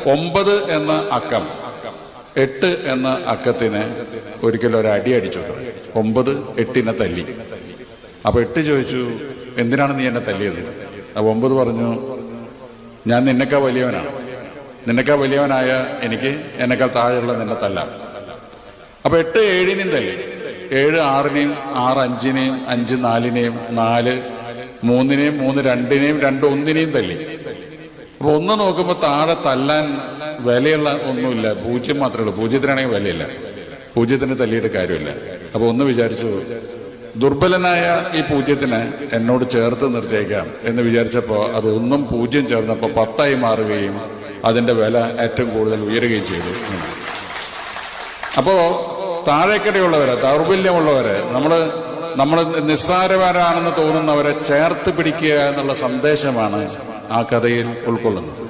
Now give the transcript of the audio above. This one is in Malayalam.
9 എന്ന അക്കം 8 എന്ന അക്കത്തിന് ഒരിക്കലും ഒരു അടി അടിച്ചു. 9 8നെ തല്ലി. അപ്പൊ 8 ചോദിച്ചു, എന്തിനാണ് നീ എന്നെ തല്ലിയത്? അപ്പൊ 9 പറഞ്ഞു, ഞാൻ നിന്നെക്കാ വലിയവനാണ്. നിന്നെക്കാ വലിയവനായ എനിക്ക് എന്നെക്കാൾ താഴെയുള്ള നിന്നെ തല്ലാം. അപ്പൊ 8 7നെയും തല്ലി. 7 6നെയും, 6 5നെയും, 5 4നെയും, 4 3നെയും, 3 2നെയും, 2 1നെയും തല്ലി. അപ്പൊ 1 നോക്കുമ്പോ താഴെ തല്ലാൻ വിലയുള്ള ഒന്നുമില്ല, 0 മാത്രമേ ഉള്ളൂ. 0ത്തിനാണെങ്കിൽ വിലയില്ല, 0ത്തിന് തല്ലിയിട്ട് കാര്യമില്ല. അപ്പൊ 1 വിചാരിച്ചു, ദുർബലനായ ഈ 0ത്തിനെ എന്നോട് ചേർത്ത് നിർത്തിയേക്കാം എന്ന് വിചാരിച്ചപ്പോ അത് 1ഉം 0 ചേർന്നപ്പോ 10ആയി മാറുകയും അതിന്റെ വില ഏറ്റവും കൂടുതൽ ഉയരുകയും ചെയ്തു. അപ്പോ താഴേക്കരയുള്ളവരെ, ദൗർബല്യമുള്ളവരെ, നമ്മൾ നിസ്സാരവരാണെന്ന് തോന്നുന്നവരെ ചേർത്ത് പിടിക്കുക എന്നുള്ള സന്ദേശമാണ് ആ കഥയിൽ ഉൾക്കൊള്ളുന്നത്.